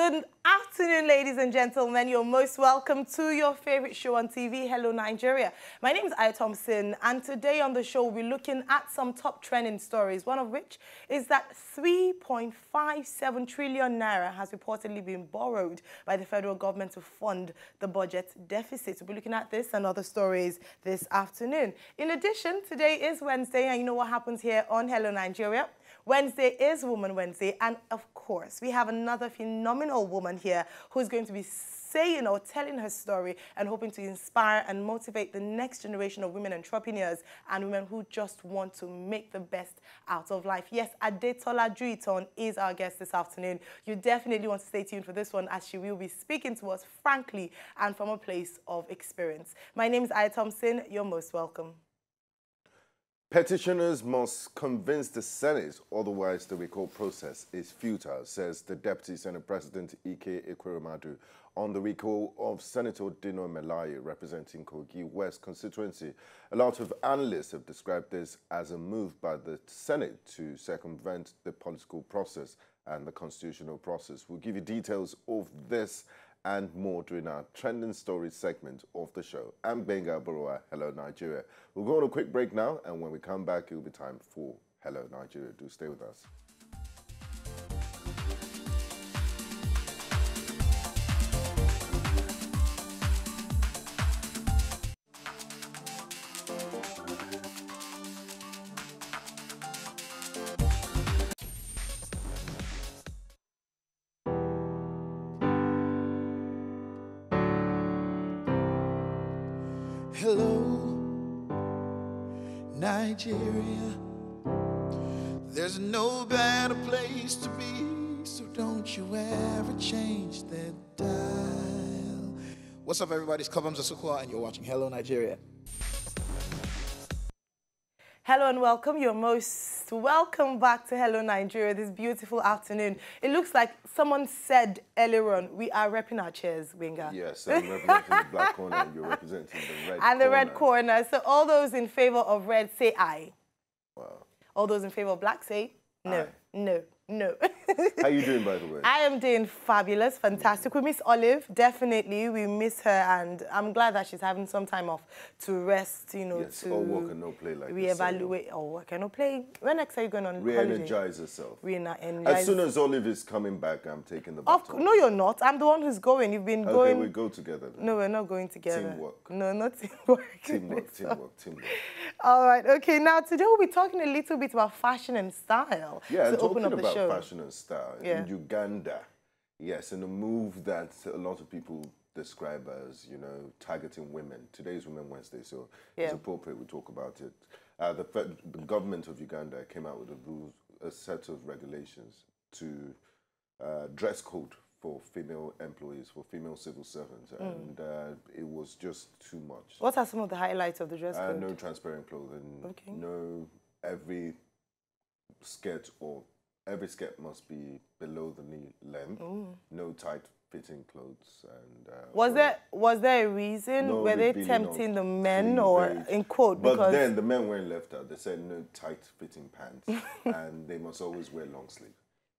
Good afternoon, ladies and gentlemen. You're most welcome to your favorite show on TV, Hello Nigeria. My name is Adetola, and today on the show we'll be looking at some top trending stories, one of which is that 3.57 trillion naira has reportedly been borrowed by the federal government to fund the budget deficit. We'll be looking at this and other stories this afternoon. In addition, today is Wednesday, and you know what happens here on Hello Nigeria. Wednesday is Woman Wednesday, and of course, we have another phenomenal woman here who's going to be saying or telling her story and hoping to inspire and motivate the next generation of women entrepreneurs and women who just want to make the best out of life. Yes, Adetola Juyitan is our guest this afternoon. You definitely want to stay tuned for this one, as she will be speaking to us frankly and from a place of experience. My name is Adetola. You're most welcome. Petitioners must convince the Senate, otherwise the recall process is futile, says the Deputy Senate President Ike Ekweremadu on the recall of Senator Dino Melaye representing Kogi West constituency. A lot of analysts have described this as a move by the Senate to circumvent the political process and the constitutional process. We'll give you details of this and more during our trending stories segment of the show. I'm Benga Borowa, Hello Nigeria. We'll go on a quick break now, and when we come back, it'll be time for Hello Nigeria. Do stay with us. Hello, Nigeria. There's no better place to be, so don't you ever change that dial. What's up, everybody? It's Kabam Zasukwa, and you're watching Hello Nigeria. Hello and welcome. You're most welcome back to Hello Nigeria this beautiful afternoon. It looks like someone said earlier on, we are repping our chairs, Winga. Yes, I'm representing the black corner and you're representing the red corner. And the red corner. So all those in favor of red, say aye. Wow. All those in favor of black, say no, aye. no, no. How are you doing, by the way? I am doing fabulous, fantastic. We miss Olive, definitely. We miss her, and I'm glad that she's having some time off to rest, you know, yes, to all work and no play, like reevaluate. All work and no play. When next are you going on holiday? Re-energize yourself. Re-energize. As soon as Olive is coming back, I'm taking the baton. No, you're not. I'm the one who's going. You've been going. Okay, we go together then. No, we're not going together. Teamwork. No, not teamwork. Teamwork. All right. Okay. Now, today we'll be talking a little bit about fashion and style. Yeah, to talking open up about the show. fashion and style in Uganda. Yes, and a move that a lot of people describe as, you know, targeting women. Today is Women Wednesday, so it's appropriate we talk about it. The government of Uganda came out with a set of regulations to dress code for female employees, for female civil servants, and it was just too much. What are some of the highlights of the dress code? No transparent clothing, okay. No, every skirt must be below the knee length, no tight fitting clothes, and was there a reason? No, were they tempting the men, or in quote? But because then the men weren't left out. They said no tight fitting pants, and they must always wear long sleeve.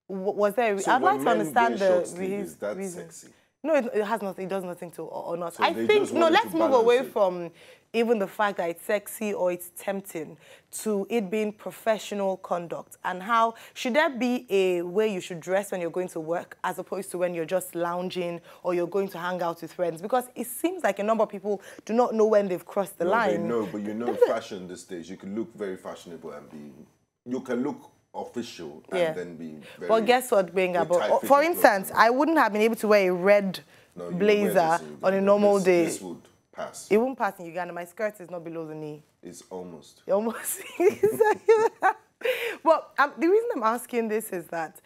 Was there? So I'd like to understand the is that reason. sexy? No, it has nothing. It does nothing to or not. So I think let's move away from even the fact that it's sexy or it's tempting to it being professional conduct, and how should there be a way you should dress when you're going to work as opposed to when you're just lounging or you're going to hang out with friends? Because it seems like a number of people do not know when they've crossed the line. They know, but you know, fashion these days, you can look very fashionable and you can look official and then be very... But guess what, Benga? For instance, I wouldn't have been able to wear a red blazer on a normal day. This would pass. It won't pass in Uganda. My skirt is not below the knee. It's almost. Almost. But the reason I'm asking this is that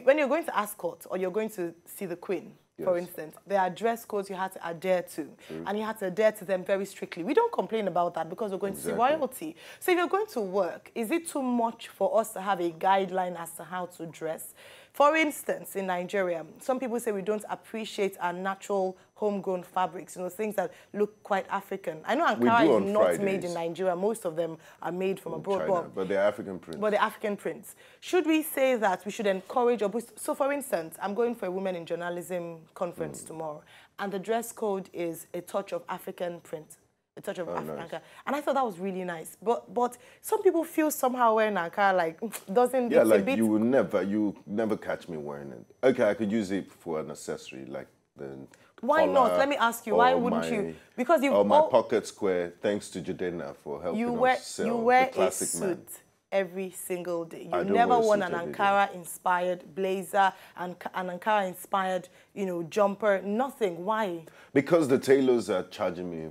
when you're going to Ascot or you're going to see the Queen, for instance, there are dress codes you had to adhere to, and you had to adhere to them very strictly. We don't complain about that because we're going to see royalty. So if you're going to work, is it too much for us to have a guideline as to how to dress? For instance, in Nigeria, some people say we don't appreciate our natural homegrown fabrics, you know, things that look quite African. I know Ankara is not made in Nigeria. Most of them are made from abroad. China, but they're African prints. But they're African prints. Should we say that we should encourage or boost? So, for instance, I'm going for a Women in Journalism conference tomorrow, and the dress code is a touch of African print. A touch of African. Nice. And I thought that was really nice. But some people feel somehow wearing Ankara like doesn't. Yeah, like you never catch me wearing it. Okay, I could use it for an accessory like the. Why not? Let me ask you. Why wouldn't you? Because you. Or my pocket square. Thanks to Jadena for helping us sell the classic man. You wear a suit every single day. You never worn an Ankara-inspired blazer and an Ankara-inspired, you know, jumper. Nothing. Why? Because the tailors are charging me.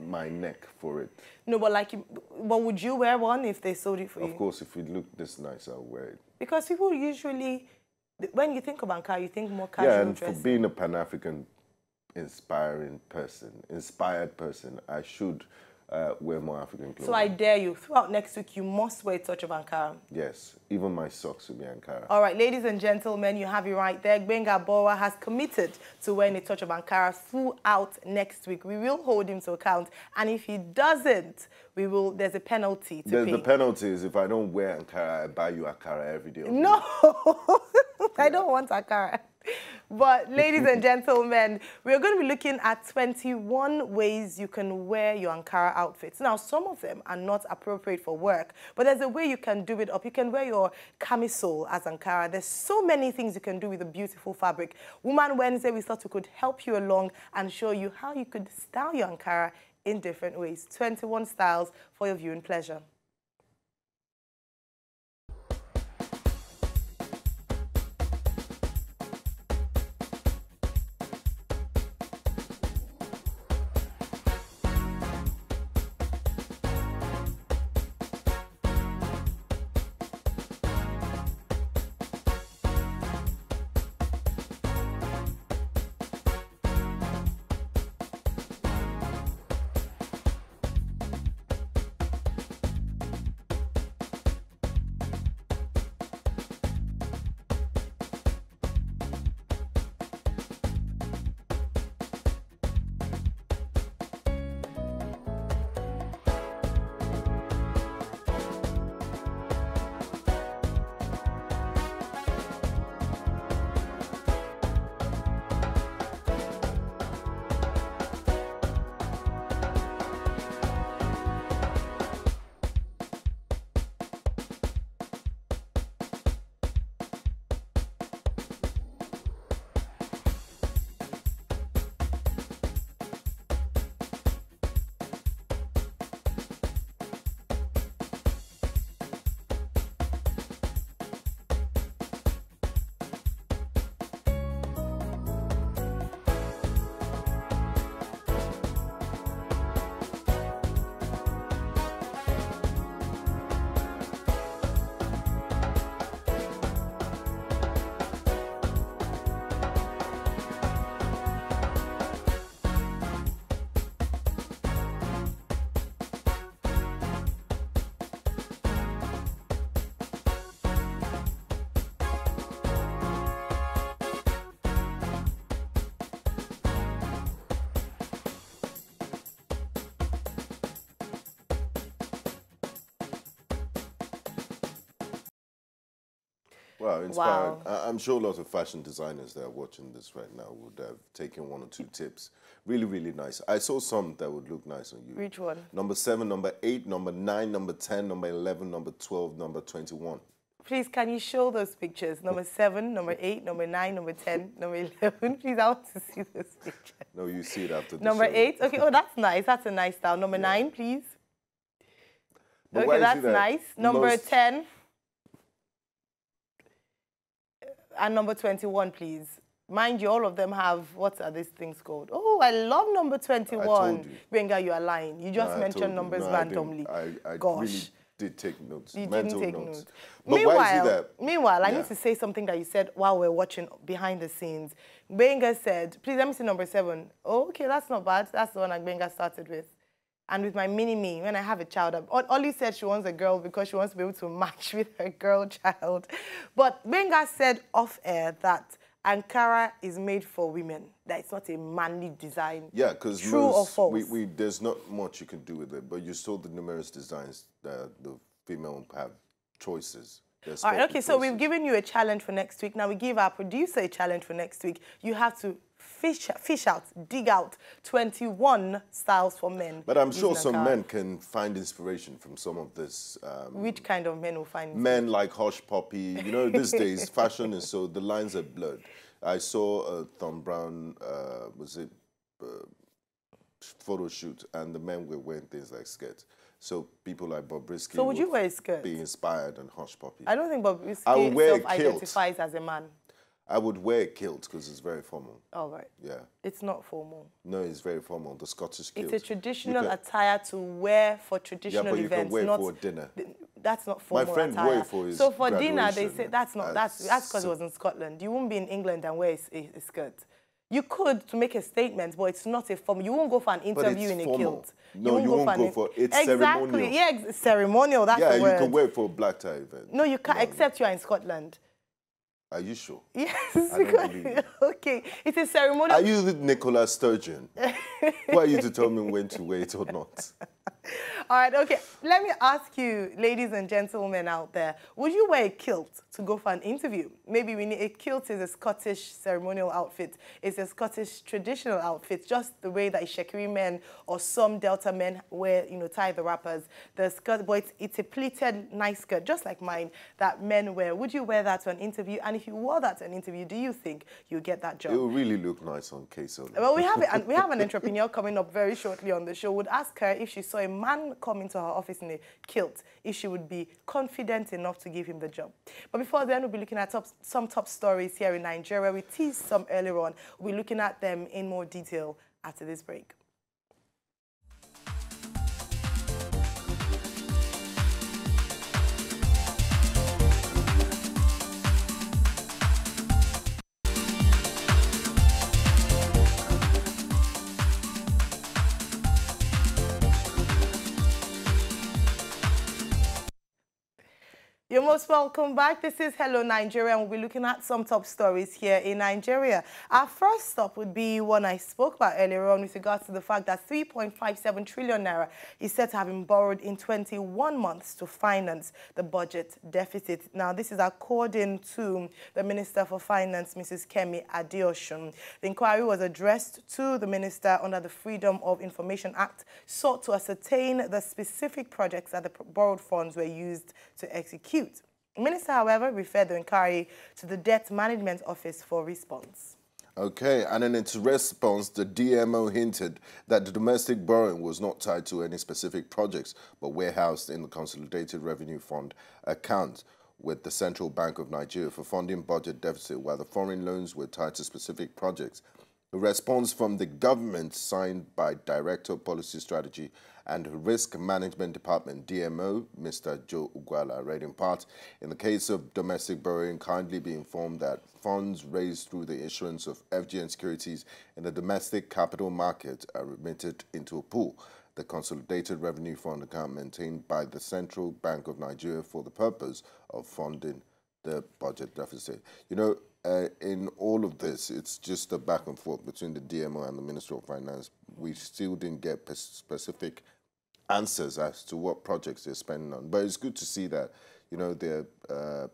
My neck for it. No, but like, but would you wear one if they sold it for you? Of course, if it looked this nice, I'll wear it. Because people usually, when you think of Ankara, you think more casual and dressing. For being a Pan-African inspired person, I should wear more African clothing. So I dare you, throughout next week, you must wear a touch of Ankara. Yes, even my socks will be Ankara. All right, ladies and gentlemen, you have it right there. Gbenga Bora has committed to wearing a touch of Ankara throughout next week. We will hold him to account, and if he doesn't, there's a penalty to pay. The penalty is if I don't wear Ankara, I buy you Ankara every day. No, I don't want Ankara. But ladies and gentlemen, we're going to be looking at 21 ways you can wear your Ankara outfits. Now, some of them are not appropriate for work, but there's a way you can do it up. You can wear your camisole as Ankara. There's so many things you can do with a beautiful fabric. Woman Wednesday, we thought we could help you along and show you how you could style your Ankara in different ways. 21 styles for your viewing pleasure. Wow, inspired. Wow. I'm sure lots of fashion designers that are watching this right now would have taken 1 or 2 tips. Really, really nice. I saw some that would look nice on you. Which one? Number 7, number 8, number 9, number 10, number 11, number 12, number 21. Please, can you show those pictures? Number 7, number 8, number 9, number 10, number 11. Please, I want to see those pictures. No, you see it after the Number show. 8. Okay, oh, that's nice. That's a nice style. Number 9, please. But okay, that's nice. Number 10. And number 21, please. Mind you, all of them have, what are these things called? Oh, I love number 21. I told you. Benga, you are lying. You just mentioned numbers randomly. I Gosh. Really did take notes. You didn't take notes. But why is it that? Meanwhile, I need to say something that you said while we're watching behind the scenes. Benga said, please let me see number 7. Oh, okay, that's not bad. That's the one that Benga started with. And with my mini-me, when I have a child, Ollie said she wants a girl because she wants to be able to match with her girl child. But Benga said off-air that Ankara is made for women, that it's not a manly design. Yeah, because true or false? There's not much you can do with it, but you saw the numerous designs that the female have choices. All right, okay, so we've given you a challenge for next week. Now we give our producer a challenge for next week. You have to fish out, dig out 21 styles for men. But I'm sure some men can find inspiration from some of this. Which kind of men will find men like Hush Puppy. You know, these days, fashion is so, the lines are blurred. I saw a Thom Browne, photo shoot, and the men were wearing things like skirts. So people like Bobrisky would you wear a skirt? Be inspired and Hush Puppy. I don't think Bobrisky self-identifies as a man. I would wear a kilt because it's very formal. All right. Yeah. It's not formal. No, it's very formal. The Scottish kilt. It's a traditional attire to wear for traditional events. Yeah, but you can wear it for dinner. That's not formal attire. My friend wore it for his So for dinner, they say that's because it was in Scotland. You won't be in England and wear a skirt. You could to make a statement, but it's not a formal. You won't go for an interview in a kilt. No, you won't go for it's ceremonial. Exactly. Yeah, ceremonial. That's the word. Yeah, you can wear it for a black tie event. No, you can't, except you are in Scotland. Are you sure? Yes. I don't believe you. Okay. It's a ceremonial. Are you Nicola Sturgeon? Who are you to tell me when to wear it or not? All right, okay. Let me ask you, ladies and gentlemen out there, would you wear a kilt to go for an interview? Maybe we need a kilt is a Scottish ceremonial outfit. It's a Scottish traditional outfit, just the way that Ishekiri men or some Delta men wear, you know, tie the wrappers. The skirt, but it's a pleated, nice skirt, just like mine, that men wear. Would you wear that to an interview? And if you wore that to an interview, do you think you'll get that job? It will really look nice on Queso. Well, we have an entrepreneur coming up very shortly on the show. Would ask her if she saw a man come into her office in a kilt, if she would be confident enough to give him the job. But before then, we'll be looking at some top stories here in Nigeria. We teased some earlier on. We'll be looking at them in more detail after this break. You're most welcome back. This is Hello Nigeria, and we'll be looking at some top stories here in Nigeria. Our first stop would be one I spoke about earlier on with regards to the fact that 3.57 trillion naira is said to have been borrowed in 21 months to finance the budget deficit. Now, this is according to the Minister for Finance, Mrs. Kemi Adeosun. The inquiry was addressed to the Minister under the Freedom of Information Act, sought to ascertain the specific projects that the borrowed funds were used to execute. The Minister, however, referred the inquiry to the Debt Management Office for response. Okay, and in its response, the DMO hinted that the domestic borrowing was not tied to any specific projects, but warehoused in the Consolidated Revenue Fund account with the Central Bank of Nigeria for funding budget deficit, while the foreign loans were tied to specific projects. The response from the government, signed by Director of Policy Strategy and Risk Management Department, DMO, Mr. Joe Ugwala, read in part, in the case of domestic borrowing, kindly be informed that funds raised through the issuance of FGN securities in the domestic capital market are remitted into a pool, the Consolidated Revenue Fund account maintained by the Central Bank of Nigeria for the purpose of funding the budget deficit. You know, in all of this, it's just a back and forth between the DMO and the Ministry of Finance. We still didn't get specific answers as to what projects they're spending on. But it's good to see that, you know, there are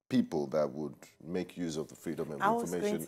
people that would make use of the Freedom of Information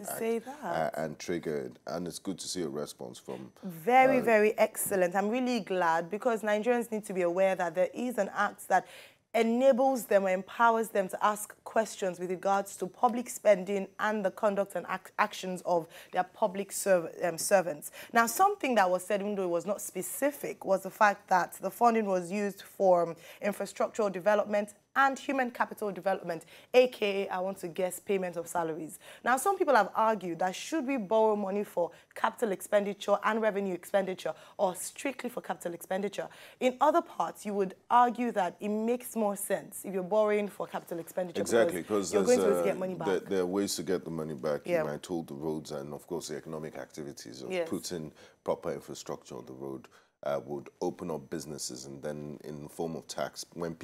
Act and trigger it. And it's good to see a response from... Very, very excellent. I'm really glad, because Nigerians need to be aware that there is an act that enables them or empowers them to ask questions with regards to public spending and the conduct and actions of their public servants. Now, something that was said, even though it was not specific, was the fact that the funding was used for infrastructural development and human capital development, aka, I want to guess, payment of salaries. Now, some people have argued that should we borrow money for capital expenditure and revenue expenditure, or strictly for capital expenditure? In other parts, you would argue that it makes more sense if you're borrowing for capital expenditure. Exactly, because you're going to get money back. There are ways to get the money back. Yeah. You might hold the roads and, of course, the economic activities of putting proper infrastructure on the road. would open up businesses, and then in the form of tax, when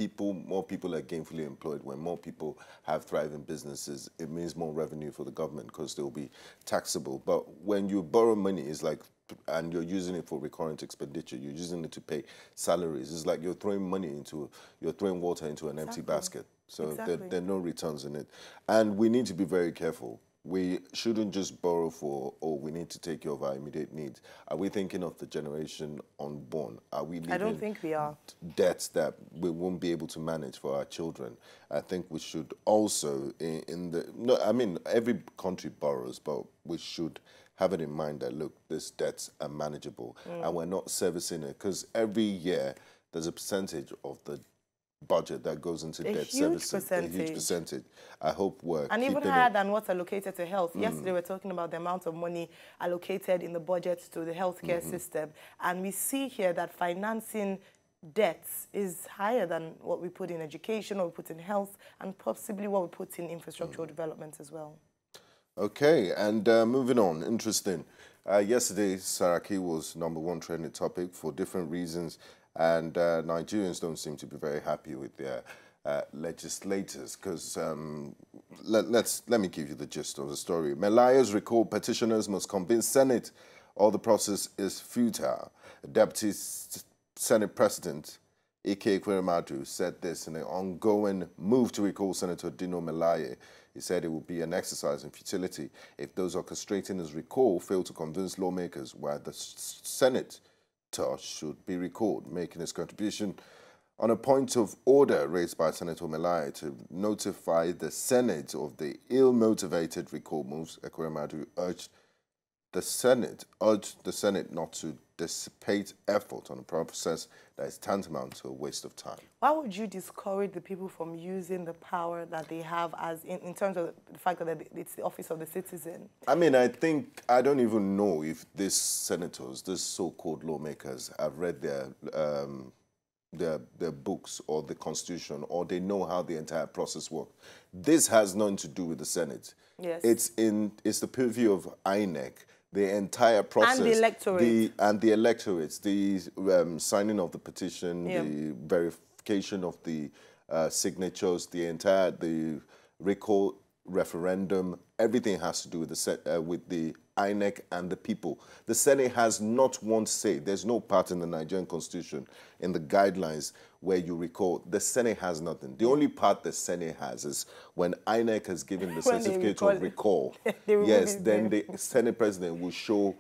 more people are gainfully employed, when more people have thriving businesses, it means more revenue for the government because they'll be taxable. But when you borrow money, it's like, and you're using it for recurrent expenditure, you're using it to pay salaries. It's like you're throwing water into an empty basket. So there are no returns in it. And we need to be very careful. We shouldn't just borrow for, oh, we need to take care of our immediate needs. Are we thinking of the generation unborn? Are we leaving I don't think we are. debts that we won't be able to manage for our children? I think we should also, every country borrows, but we should have it in mind that, look, these debts are manageable and we're not servicing it, because every year there's a percentage of the budget that goes into debt servicing. A huge percentage. I hope we're and even higher than what's allocated to health. Yesterday, we were talking about the amount of money allocated in the budget to the healthcare system. And we see here that financing debts is higher than what we put in education, or we put in health, and possibly what we put in infrastructural development as well. Okay, and moving on, interesting. Yesterday, Saraki was #1 trending topic for different reasons. And Nigerians don't seem to be very happy with their legislators, because let me give you the gist of the story. Melaya's recall petitioners must convince Senate all the process is futile. Deputy Senate President Ike Ekweremadu said this in an ongoing move to recall Senator Dino Melaye. He said it would be an exercise in futility if those orchestrating his recall fail to convince lawmakers why the Senate should be recalled, making his contribution on a point of order raised by Senator Melaye to notify the Senate of the ill-motivated recall moves. Ekweremadu urged the Senate not to dissipate effort on a process that is tantamount to a waste of time. Why would you discourage the people from using the power that they have, as in terms of the fact that it's the office of the citizen? I mean, I don't even know if these senators, these so-called lawmakers, have read their books or the Constitution, or they know how the entire process works. This has nothing to do with the Senate. Yes. It's the purview of INEC. The entire process. And the electorate. The electorates, the signing of the petition, the verification of the signatures, the recall referendum, everything has to do with the INEC and the people. The Senate has not one say. There's no part in the Nigerian Constitution, in the guidelines, where you recall. The Senate has nothing. The only part the Senate has is when INEC has given the certificate of recall. Yes, then the Senate President will show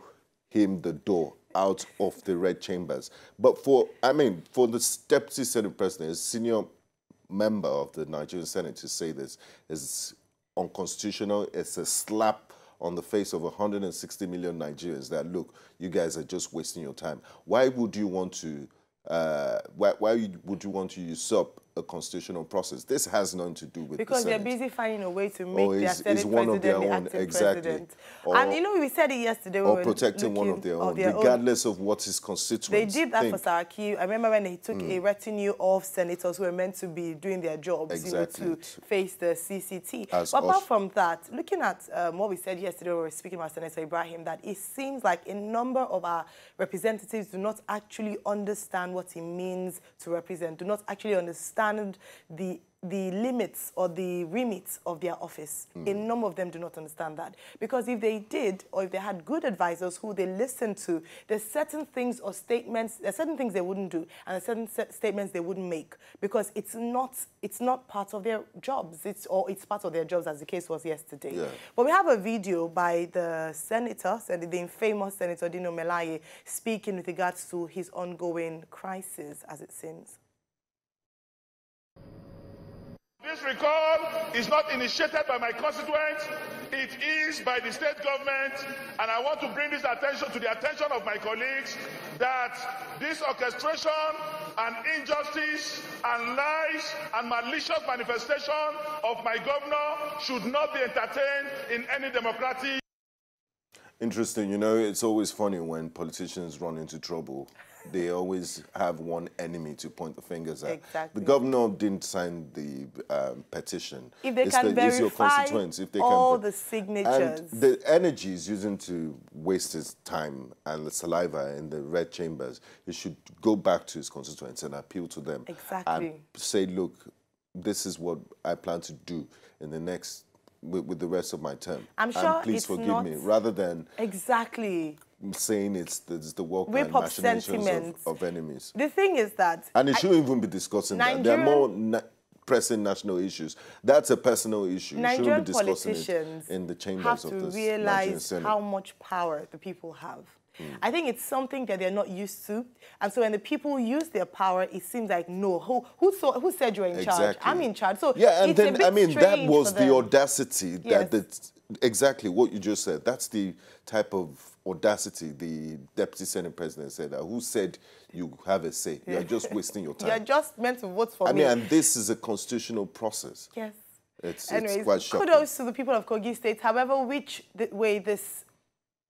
him the door out of the red chambers. But for the Deputy Senate President, a senior member of the Nigerian Senate, to say this is unconstitutional. It's a slap on the face of 160 million Nigerians that, look, you guys are just wasting your time. Why would you want to usurp a constitutional process? This has nothing to do with because the Senate. They're busy finding a way to make their Senate President the acting president. And you know, we said it yesterday. Or protecting one of their own, regardless of what his constituents They did that for Saraki. I remember when they took a retinue of senators who were meant to be doing their jobs, to face the CCT. But apart from that, looking at what we said yesterday, we were speaking about Senator Ibrahim, that it seems like a number of our representatives do not actually understand what it means to represent, do not actually understand the limits or the remits of their office. A number of them do not understand that. Because if they did, or if they had good advisors who they listened to, there's certain things or statements, there's certain things they wouldn't do, and there's certain statements they wouldn't make, because it's not part of their jobs. It's part of their jobs, as the case was yesterday. Yeah. But we have a video by the senator, the infamous Senator Dino Melaye, speaking with regards to his ongoing crisis, as it seems. This recall is not initiated by my constituents, it is by the state government, and I want to bring this attention to the attention of my colleagues that this orchestration and injustice and lies and malicious manifestation of my governor should not be entertained in any democratic. Interesting, you know, it's always funny when politicians run into trouble they always have one enemy to point the fingers at. Exactly. The governor didn't sign the petition. If they can it's your verify constituents, if they all can, the signatures. And the energy is using to waste his time and the saliva in the red chambers, he should go back to his constituents and appeal to them. Exactly. And say, look, this is what I plan to do in the next, with the rest of my term. I'm sure and please it's forgive not me, rather than exactly saying it's the work whip and up machinations sentiments of enemies. The thing is that... And it shouldn't even be discussing that. There are more pressing national issues. That's a personal issue. Nigerian you shouldn't be discussing politicians it in the chambers have of to the realize how much power the people have. I think it's something that they're not used to. And so when the people use their power, it seems like, no, who said you're in charge? I'm in charge. So yeah, and it's then, a bit I mean, that strange was for the them. audacity Yes. that exactly what you just said. That's the type of audacity the Deputy Senate President said. Who said you have a say? You're just wasting your time. You're just meant to vote for me. I mean, and this is a constitutional process. Yes. It's Anyways, quite shocking. kudos to the people of Kogi State. However, which way this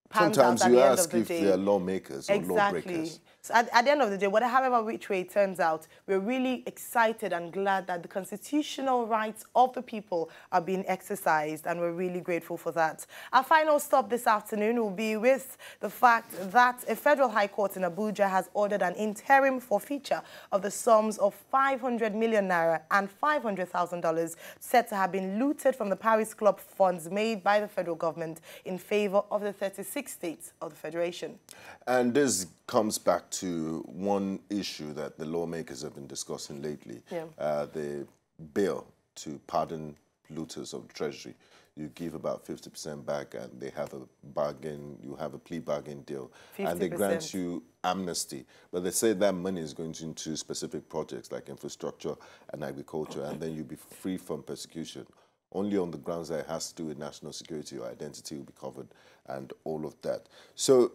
pans Sometimes out at you the end ask of the if day. they are lawmakers or lawbreakers. So at the end of the day, however which way it turns out, we're really excited and glad that the constitutional rights of the people are being exercised, and we're really grateful for that. Our final stop this afternoon will be with the fact that a federal high court in Abuja has ordered an interim forfeiture of the sums of 500 million naira and $500,000 said to have been looted from the Paris Club funds made by the federal government in favor of the 36 states of the Federation. And this comes back to one issue that the lawmakers have been discussing lately, the bill to pardon looters of the Treasury. You give about 50% back and they have a bargain, you have a plea bargain deal, 50%. And they grant you amnesty. But they say that money is going into specific projects like infrastructure and agriculture, and then you'll be free from persecution. Only on the grounds that it has to do with national security or identity will be covered and all of that. So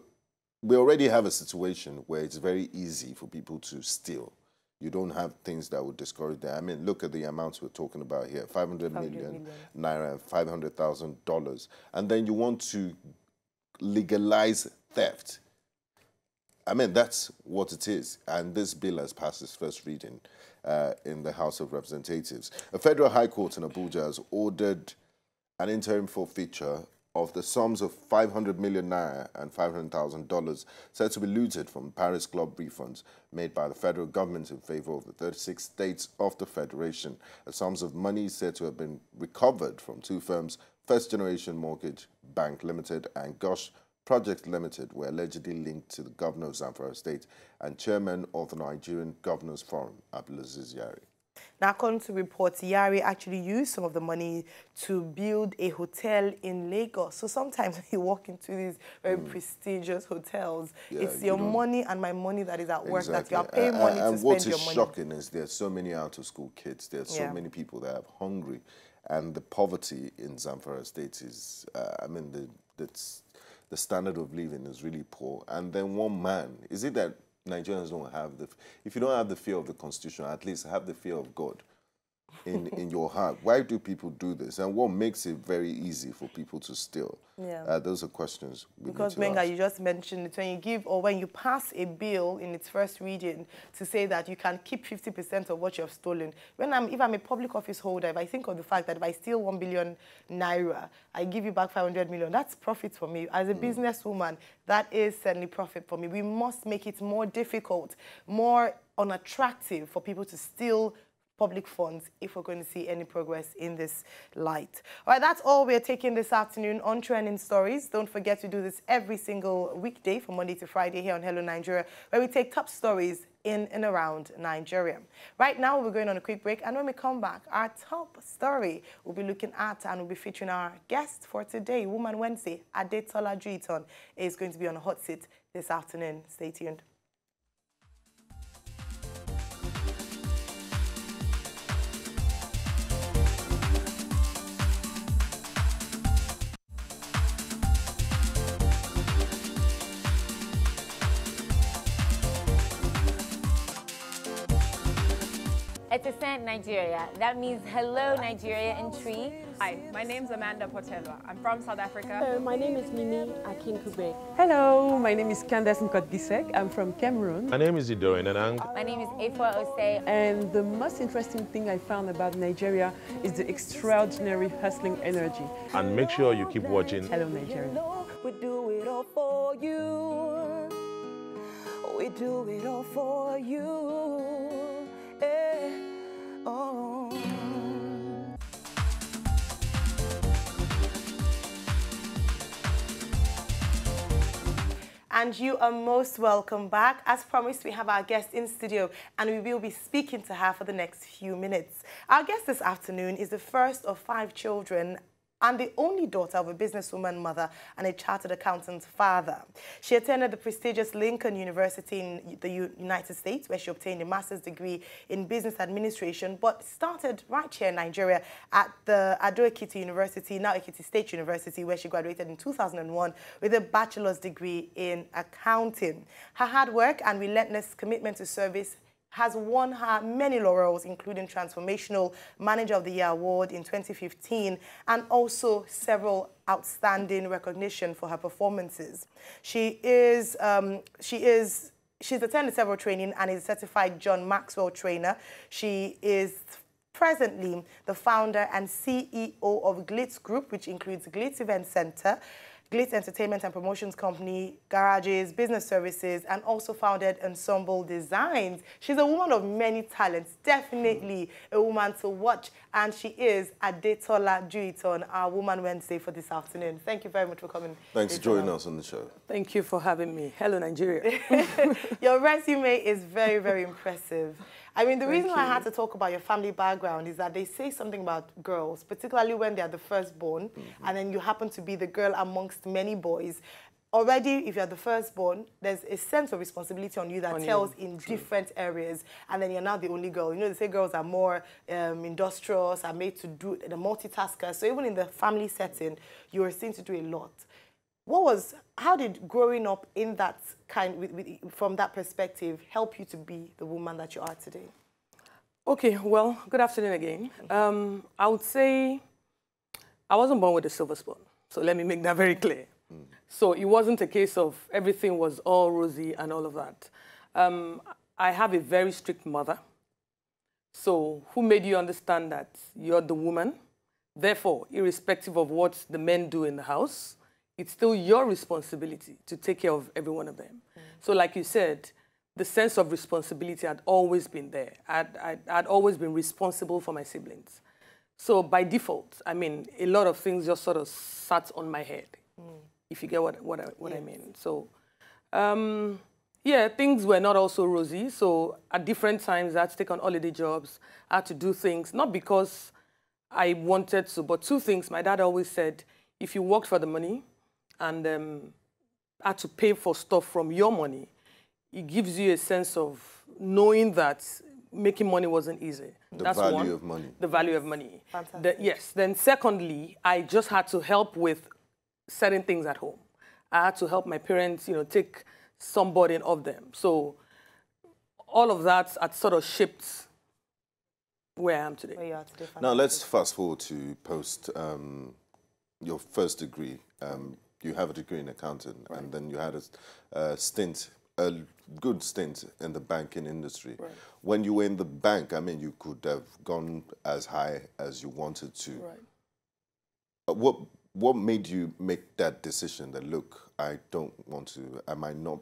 we already have a situation where it's very easy for people to steal. You don't have things that would discourage them. I mean, look at the amounts we're talking about here, 500 million naira and $500,000. And then you want to legalize theft. I mean, that's what it is. And this bill has passed its first reading in the House of Representatives. A federal high court in Abuja has ordered an interim forfeiture of the sums of 500 million naira and $500,000 said to be looted from Paris Club refunds made by the federal government in favor of the 36 states of the Federation. The sums of money said to have been recovered from two firms, First Generation Mortgage Bank Limited and Gosh Project Limited, were allegedly linked to the governor of Zamfara State and chairman of the Nigerian Governors Forum, Abdulaziz Yari. Now, according to reports, Yari actually used some of the money to build a hotel in Lagos. So sometimes you walk into these very prestigious hotels. It's your money and my money that is at work, that you are paying money to spend your money. And what is shocking is there's so many out-of-school kids. There's so many people that are hungry. And the poverty in Zamfara State is, I mean, the standard of living is really poor. And then one man, is it that Nigerians don't have if you don't have the fear of the Constitution, at least have the fear of God in your heart. Why do people do this? And what makes it very easy for people to steal? Those are questions we because, need to Menga, ask. you just mentioned it, when you give or when you pass a bill in its first reading to say that you can keep 50% of what you have stolen. If I'm a public office holder, if I think of the fact that if I steal 1 billion naira, I give you back 500 million, that's profit for me. As a businesswoman, that is certainly profit for me. We must make it more difficult, more unattractive for people to steal public funds if we're going to see any progress in this light. All right, that's all we're taking this afternoon on Trending Stories. Don't forget to do this every single weekday from Monday to Friday here on Hello Nigeria, where we take top stories in and around Nigeria. Right now, we're going on a quick break, and when we come back, our top story we'll be looking at and we'll be featuring our guest for today, Woman Wednesday, Adetola Juyitan, is going to be on a hot seat this afternoon. Stay tuned. Etisent Nigeria. That means hello Nigeria in Tree. Hi, my name's Amanda Potela. I'm from South Africa. Hello, my name is Mimi Akinkube. Hello, my name is Candace Nkotgisek. I'm from Cameroon. My name is Idorin Anang. My name is Efwa Osei. And the most interesting thing I found about Nigeria is the extraordinary hustling energy. And make sure you keep watching Hello Nigeria. We do it all for you. We do it all for you. Eh, oh. And you are most welcome back. As promised, we have our guest in studio and we will be speaking to her for the next few minutes. Our guest this afternoon is the first of 5 children and the only daughter of a businesswoman mother and a chartered accountant's father. She attended the prestigious Lincoln University in the United States, where she obtained a master's degree in business administration, but started right here in Nigeria at the Adetola University, now Ekiti State University, where she graduated in 2001 with a bachelor's degree in accounting. Her hard work and relentless commitment to service has won her many laurels, including Transformational Manager of the Year Award in 2015 and also several outstanding recognition for her performances. She's attended several training and is a certified John Maxwell trainer. She is presently the founder and CEO of Glitz Group, which includes Glitz Event Center, Glitz Entertainment and Promotions Company, Garages, Business Services, and also founded Ensemble Designs. She's a woman of many talents, definitely a woman to watch, and she is Adetola Juyitan, our Woman Wednesday for this afternoon. Thank you very much for coming. Thanks for joining us on the show. Thank you for having me. Hello Nigeria. Your resume is very, very impressive. I mean, the reason why I had to talk about your family background is that they say something about girls, particularly when they are the firstborn, and then you happen to be the girl amongst many boys. Already, if you're the firstborn, there's a sense of responsibility on you that tells in different areas, and then you're now the only girl. You know, they say girls are more industrious, are made to do the multitasker. So even in the family setting, you are seen to do a lot. How did growing up in that from that perspective help you to be the woman that you are today? Okay, well, good afternoon again. I would say I wasn't born with a silver spoon, so let me make that very clear. So it wasn't a case of everything was all rosy and all of that. I have a very strict mother, so who made you understand that you're the woman? Therefore, irrespective of what the men do in the house, it's still your responsibility to take care of every one of them. So like you said, the sense of responsibility had always been there. I'd always been responsible for my siblings. So by default, I mean, a lot of things just sort of sat on my head, if you get what I mean. So, yeah, things were not also rosy. So at different times, I had to take on holiday jobs. I had to do things, not because I wanted to, but 2 things. My dad always said, if you worked for the money, and had to pay for stuff from your money, it gives you a sense of knowing that making money wasn't easy. That's value of money. The value of money. Fantastic. Yes. Then secondly, I just had to help with certain things at home. I had to help my parents, you know, take some burden off them. So all of that had sort of shaped where I am today. Where you are today. Now let's fast forward to post your first degree. You have a degree in accounting, and then you had a good stint in the banking industry. Right. When you were in the bank, I mean, you could have gone as high as you wanted to. Right. What made you make that decision that, look, I might not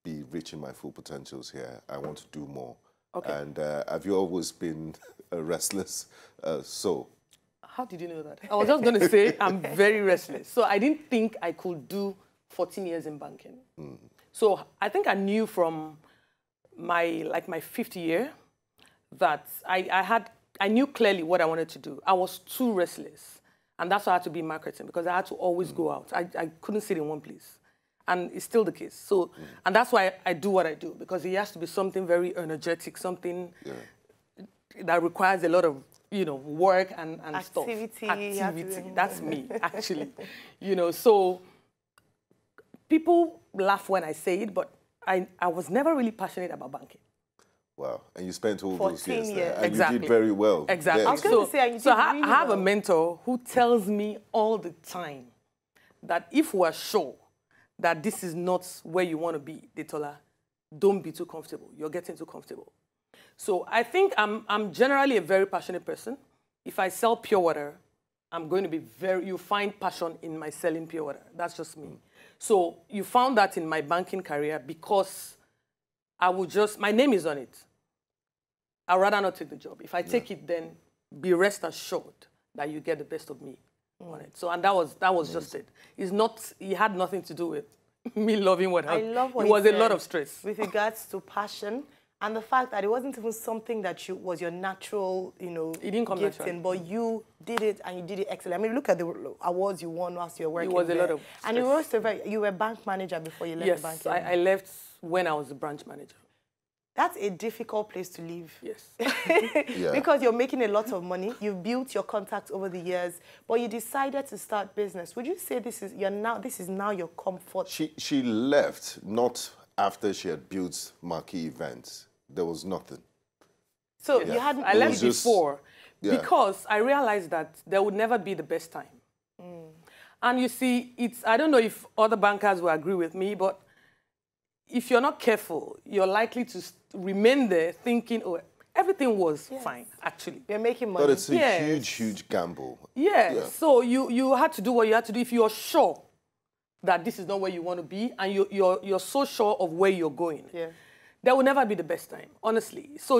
be reaching my full potentials here. I want to do more. Okay. And have you always been a restless soul? How did you know that? I was just going to say I'm very restless. So I didn't think I could do 14 years in banking. So I think I knew from my 5th year that I knew clearly what I wanted to do. I was too restless. And that's why I had to be in marketing, because I had to always go out. I couldn't sit in one place. And it's still the case. So, and that's why I do what I do, because it has to be something very energetic, something that requires a lot of, you know, work and Activity. stuff. Activity. That's me, actually. You know, so people laugh when I say it, but I was never really passionate about banking. Wow. And you spent all 14 those years there. years. And Exactly. you did very well. Exactly. there. I was going to say, and you So did I really have a well. mentor who tells me all the time that if we're sure that this is not where you want to be, Adetola, don't be too comfortable. You're getting too comfortable. So I think I'm generally a very passionate person. If I sell pure water, I'm going to be you find passion in my selling pure water. That's just me. So you found that in my banking career because my name is on it. I'd rather not take the job. If I take it, then be rest assured that you get the best of me on it. So, and that was just it. It had nothing to do with me loving what happened. I love what it was you a lot said of stress. with regards to passion and the fact that it wasn't even something that was your natural, It didn't come naturally. but you did it and you did it excellently. I mean, look at the awards you won whilst you were working. It was there. a lot of And you were a bank manager before you left the bank. Yes, I left when I was the branch manager. That's a difficult place to live. Yes. Because you're making a lot of money. You've built your contacts over the years, but you decided to start business. Would you say this is now your comfort? She left not after she had built marquee events. There was nothing. So you hadn't... I left before because I realized that there would never be the best time. And you see, I don't know if other bankers will agree with me, but if you're not careful, you're likely to remain there thinking, oh, everything was fine, actually. You're making money. But it's a huge gamble. Yeah. So you had to do what you had to do. If you're sure that this is not where you want to be and you're so sure of where you're going, there will never be the best time, honestly. So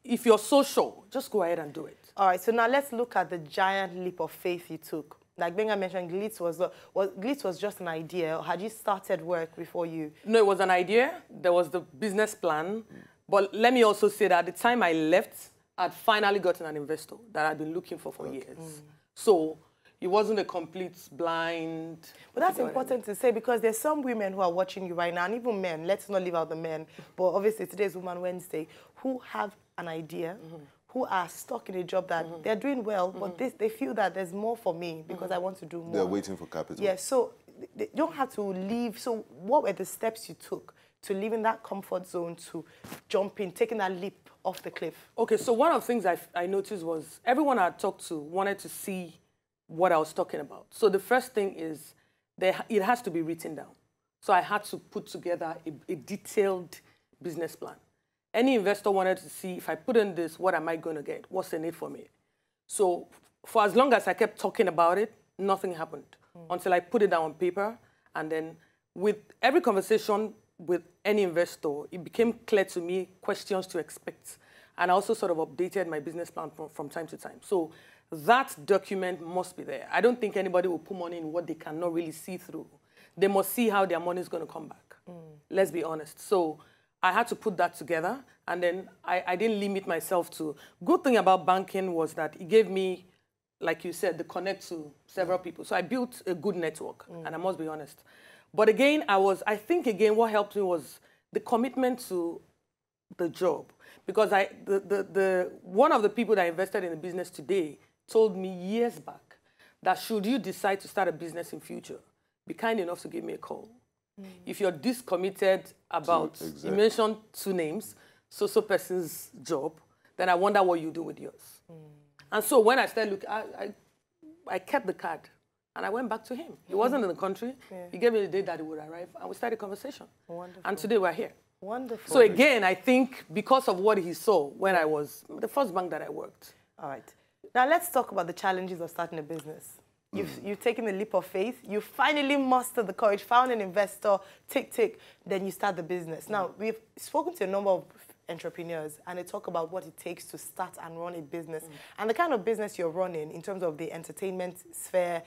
if you're so sure, just go ahead and do it. All right, so now let's look at the giant leap of faith you took. Like Benga mentioned, Glitz was just an idea. Or had you started work before you? No, it was an idea. There was the business plan. But let me also say that at the time I left, I'd finally gotten an investor that I'd been looking for years. So it wasn't a complete blind... But that's important to say because there's some women who are watching you right now, and even men, let's not leave out the men, but obviously today's Woman Wednesday, who have an idea, who are stuck in a job that they're doing well, but they feel that there's more for me because I want to do more. They're waiting for capital. Yeah, so they don't have to leave. So what were the steps you took to leave in that comfort zone, to jump in, taking that leap off the cliff? Okay, so one of the things I noticed was everyone I talked to wanted to see what I was talking about. So the first thing is it has to be written down. So I had to put together a detailed business plan. Any investor wanted to see, if I put in this, what am I going to get? What's in it for me? So for as long as I kept talking about it, nothing happened until I put it down on paper. And then with every conversation with any investor, it became clear to me questions to expect. And I also sort of updated my business plan from time to time. So that document must be there. I don't think anybody will put money in what they cannot really see through. They must see how their money is going to come back. Let's be honest. So I had to put that together, and then I didn't limit myself to... Good thing about banking was that it gave me, like you said, the connect to several people. So I built a good network, and I must be honest. But again, I think what helped me was the commitment to the job. Because one of the people that invested in the business today told me years back that should you decide to start a business in future, be kind enough to give me a call. If you're this committed about, you mentioned 2 names, so person's job, then I wonder what you do with yours. And so when I started looking, I kept the card and I went back to him. He wasn't in the country. He gave me the date that he would arrive and we started a conversation. Wonderful. And today we're here. Wonderful. So again, I think because of what he saw when I was the first bank that I worked. All right. Now let's talk about the challenges of starting a business. You've taken the leap of faith. You finally mustered the courage, found an investor, tick, then you start the business. Now, we've spoken to a number of entrepreneurs, and they talk about what it takes to start and run a business. And the kind of business you're running in terms of the entertainment sphere,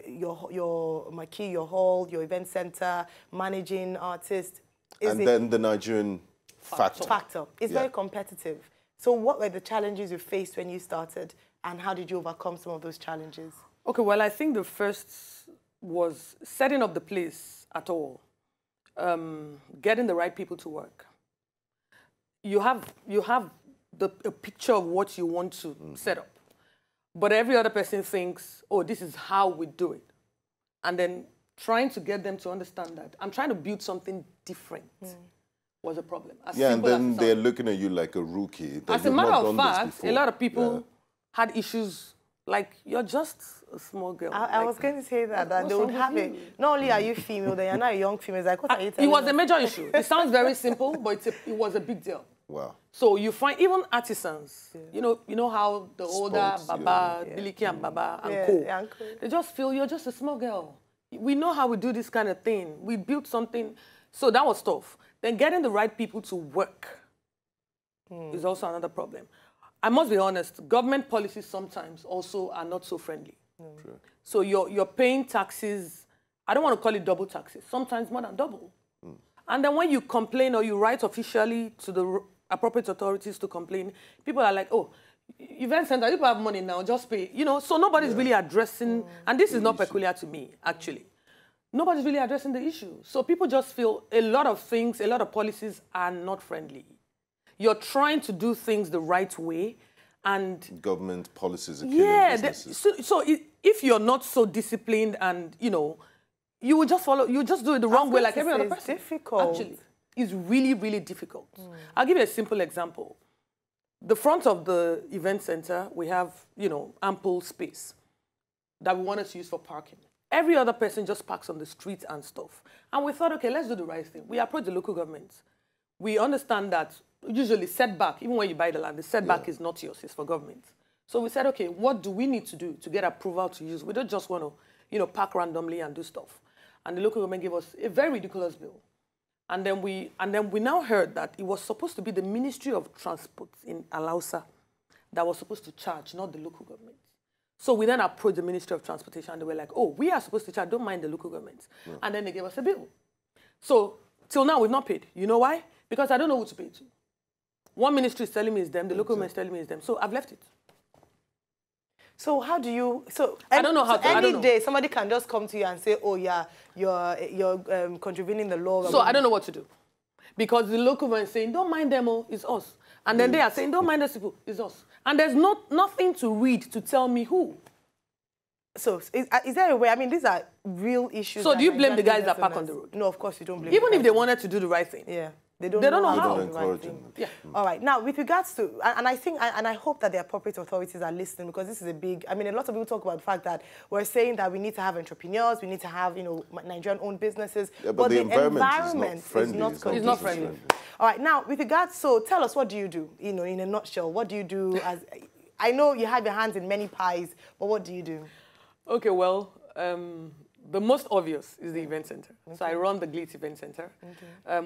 your marquee, your hall, your event center, managing artists. Then the Nigerian factor. It's very competitive. So what were the challenges you faced when you started, and how did you overcome some of those challenges? Okay, well, I think the first was setting up the place at all, getting the right people to work. You have a picture of what you want to set up, but every other person thinks, oh, this is how we do it. And then trying to get them to understand that I'm trying to build something different was a problem. Yeah, and then they're looking at you like a rookie. As a matter of fact, a lot of people had issues like, you're just a small girl. I was going to say that they would have it. Not only are you female, then you're not a young female. It's like, what are you telling It was us? a major issue. It sounds very simple, but it was a big deal. Wow. So you find even artisans, you know how the older Baba, Biliki and Baba and Co, they just feel you're just a small girl. We know how we do this kind of thing. We built something. So that was tough. Then getting the right people to work is also another problem. I must be honest, government policies sometimes also are not so friendly. So you're paying taxes, I don't want to call it double taxes, sometimes more than double. And then when you complain or you write officially to the appropriate authorities to complain, people are like, oh, event center, people have money now, just pay. You know, so nobody's really addressing, and this is not peculiar to me, actually. Nobody's really addressing the issue. So people just feel a lot of things, a lot of policies are not friendly. You're trying to do things the right way, and government policies are killing businesses. So if you're not so disciplined, and you know, you will just follow, you just do it the wrong way, like every other person. It's difficult. Actually, it's really, really difficult. I'll give you a simple example. The front of the event center, we have, you know, ample space that we wanted to use for parking. Every other person just parks on the street and stuff. And we thought, okay, let's do the right thing. We approached the local government. We understand that usually setback, even when you buy the land, the setback is not yours, it's for government. So we said, okay, what do we need to do to get approval to use? We don't just want to, you know, park randomly and do stuff. And the local government gave us a very ridiculous bill. And then we now heard that it was supposed to be the Ministry of Transport in Alausa that was supposed to charge, not the local government. So we then approached the Ministry of Transportation, and they were like, oh, we are supposed to charge, don't mind the local government. And then they gave us a bill. So till now, we've not paid. You know why? Because I don't know who to pay to. One ministry is telling me it's them, the local government is telling me it's them. So I've left it. So how do you, I don't know how to, any day somebody can just come to you and say, oh yeah, you're contravening the law. So I don't know what to do. Because the local government is saying, don't mind them, oh, it's us. And then they are saying, don't mind those people, it's us. And there's nothing to read to tell me who. So is there a way, I mean, these are real issues. So do you blame the guys that park on the road? No, of course you don't blame Even if they wanted to do the right thing. Yeah. They don't know how. They don't encourage them. Yeah. All right. Now, with regards to, and I think, and I hope that the appropriate authorities are listening, because this is a big, I mean, a lot of people talk about the fact that we're saying that we need to have entrepreneurs, we need to have, you know, Nigerian-owned businesses. Yeah, but the environment is not friendly. It's not friendly. All right. Now, with regards, so tell us, what do you do? You know, in a nutshell, what do you do as, I know you have your hands in many pies, but what do you do? Okay, well, the most obvious is the event center. So I run the Glitz Event Center.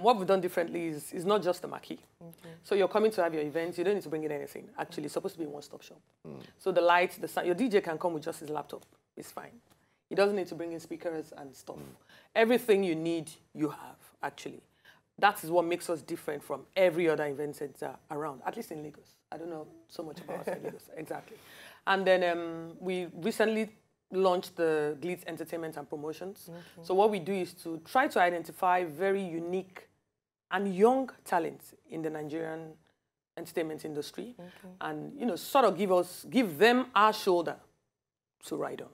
What we've done differently is not just the marquee. So you're coming to have your events, you don't need to bring in anything. Actually, it's supposed to be a one-stop shop. So the lights, the sound, your DJ can come with just his laptop. It's fine. He doesn't need to bring in speakers and stuff. Everything you need, you have, actually. That is what makes us different from every other event center around, at least in Lagos. I don't know so much about us in Lagos, exactly. And then we recently launched the Glitz Entertainment and Promotions. So what we do is to try to identify very unique and young talents in the Nigerian entertainment industry, and you know, sort of give them our shoulder to ride on.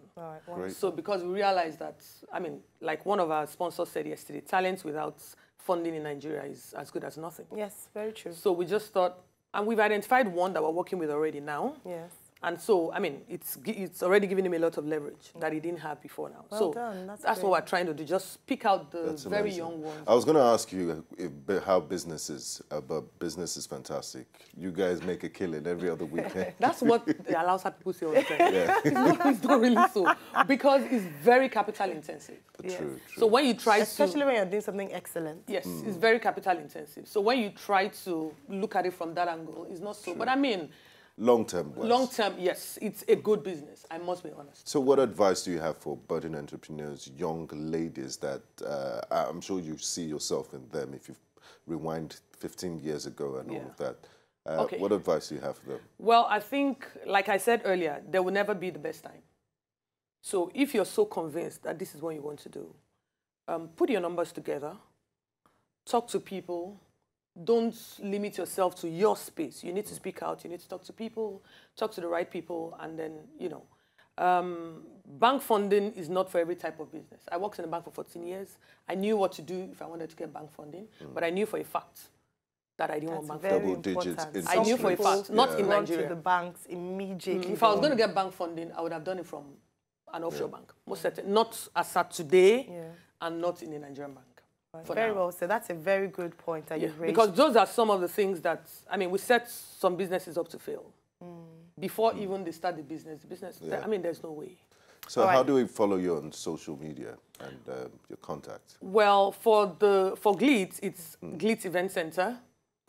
All right, so because we realize that, I mean, like one of our sponsors said yesterday, talent without funding in Nigeria is as good as nothing. Yes, very true. So we just thought, and we've identified one that we're working with already now. Yes. And so, I mean, it's already giving him a lot of leverage that he didn't have before now. Well so done. that's what we're trying to do, just pick out the very young ones. I was going to ask you how business is, but business is fantastic. You guys make a killing every other weekend. That's what allows people to say all the time. It's not really so, because it's very capital intensive. True. So when you try especially when you're doing something excellent. Yes, it's very capital intensive. So when you try to look at it from that angle, it's not so. But I mean, long-term. Long-term, yes. It's a good business, I must be honest. So what advice do you have for budding entrepreneurs, young ladies that I'm sure you see yourself in them if you rewind 15 years ago and all of that. What advice do you have for them? Well, I think, like I said earlier, there will never be the best time. So if you're so convinced that this is what you want to do, put your numbers together, talk to people. Don't limit yourself to your space. You need to speak out. You need to talk to people, talk to the right people, and then, you know, Bank funding is not for every type of business. I worked in a bank for 14 years. I knew what to do if I wanted to get bank funding, but I knew for a fact that I didn't want bank funding. Double digits. I knew for a fact, not in Nigeria. To the banks immediately. If I was going to get bank funding, I would have done it from an offshore bank. Most certainly, not as at today, and not in a Nigerian bank. Very well. So that's a very good point that you've raised. Because those are some of the things that, I mean, we set some businesses up to fail. Before even they start the business, I mean, there's no way. So how do we follow you on social media and your contacts? Well, for Glitz, it's Glitz Event Center,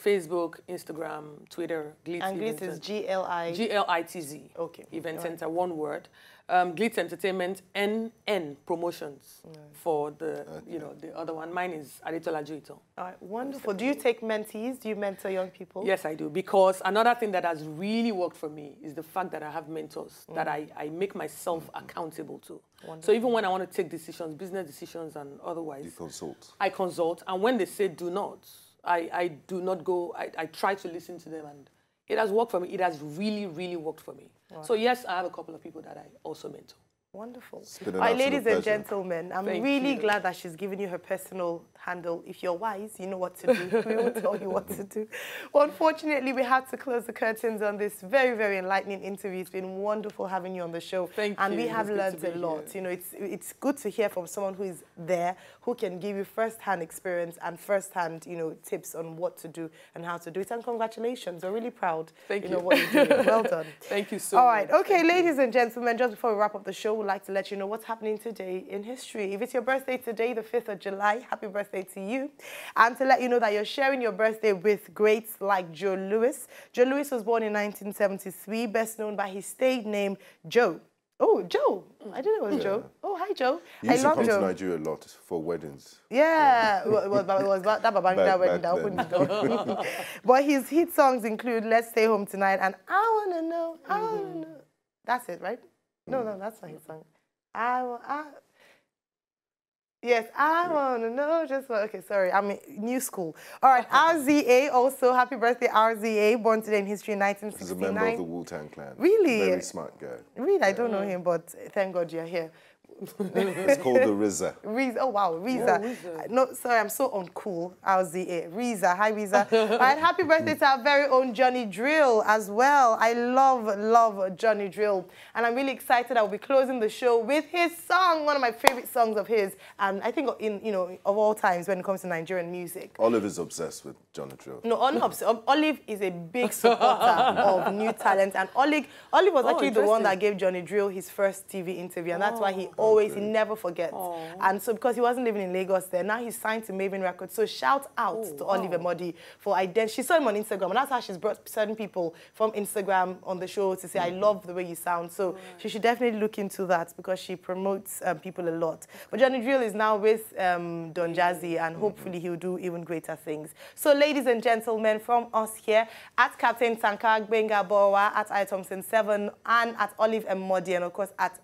Facebook, Instagram, Twitter, Glitz. And Glitz is G-L-I... G-L-I-T-Z. Okay. Event Center, one word. Glitz Entertainment, NN Promotions for the, you know, the other one. Mine is Adetola Juyitan. All right, wonderful. Do you take mentees? Do you mentor young people? Yes, I do. Because another thing that has really worked for me is the fact that I have mentors that I make myself accountable to. Wonderful. So even when I want to take decisions, business decisions and otherwise, you consult. I consult. And when they say do not, I do not go. I try to listen to them, and it has worked for me. It has really, really worked for me. Wow. So yes, I have a couple of people that I also mentor. Wonderful. All right, ladies and gentlemen, I'm really glad that she's given you her personal handle. If you're wise, you know what to do. We will tell you what to do. Well, unfortunately, we had to close the curtains on this very, very enlightening interview. It's been wonderful having you on the show. Thank you. And we have learned a lot. You know, it's good to hear from someone who is there, who can give you first-hand experience and first-hand, you know, tips on what to do and how to do it. And congratulations. We're really proud. Thank you. You know what you're doing. Well done. Thank you so much. All right. Okay, ladies and gentlemen, just before we wrap up the show, we'd like to let you know what's happening today in history. If it's your birthday today, the 5th of July, happy birthday to you. And to let you know that you're sharing your birthday with greats like Joe Louis. Joe Louis was born in 1973, best known by his stage name, Joe. Oh, Joe. I didn't know it was Joe. Oh, hi, Joe. You used to come to Nigeria a lot for weddings. Yeah. But his hit songs include Let's Stay Home Tonight and I Wanna Know, I Wanna Know. That's it, right? No, that's not his song. Yes, I want to know just what... Okay, sorry, I'm new school. All right, RZA also. Happy birthday, RZA. Born today in history in 1969. He's a member of the Wu-Tang Clan. Really? Very smart guy. Really? I don't know him, but thank God you're here. It's called the RZA. Reza. Oh, wow, Reza. Oh, no, sorry, I'm so uncool. RZA. Reza. Hi, Reza. All right, happy birthday to our very own Johnny Drill as well. I love Johnny Drill. And I'm really excited. I'll be closing the show with his song, one of my favorite songs of his. And I think, of all times when it comes to Nigerian music. Olive is obsessed with Johnny Drill. No, Olive is a big supporter of new talent. And Olive was actually the one that gave Johnny Drill his first TV interview. And that's why he he never forgets. And so because he wasn't living in Lagos there, now he's signed to Maven Records. So shout out to Olive Emodi for identity. She saw him on Instagram, and that's how she's brought certain people from Instagram on the show to say, I love the way you sound. So she should definitely look into that because she promotes people a lot. But Johnny Drill is now with Don Jazzy, and hopefully he'll do even greater things. So ladies and gentlemen, from us here at Captain Tankar Gbenga Bowa, at iThompson7, and at Olive Emodi, and of course at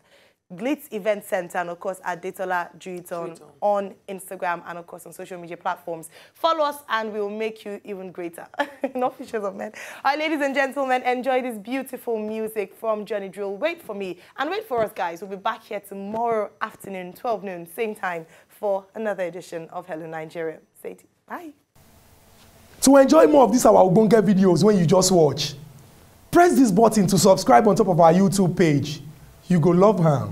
Glitz Event Center, and of course Adetola Juyitan on Instagram and of course on social media platforms. Follow us and we will make you even greater. Not fishes of men. All right, ladies and gentlemen, enjoy this beautiful music from Johnny Drill. Wait for me and wait for us, guys. We'll be back here tomorrow afternoon, 12 noon, same time, for another edition of Hello Nigeria. Say it. Bye. To enjoy more of these our Ogbonge videos when you just watch, press this button to subscribe on top of our YouTube page. You go love her.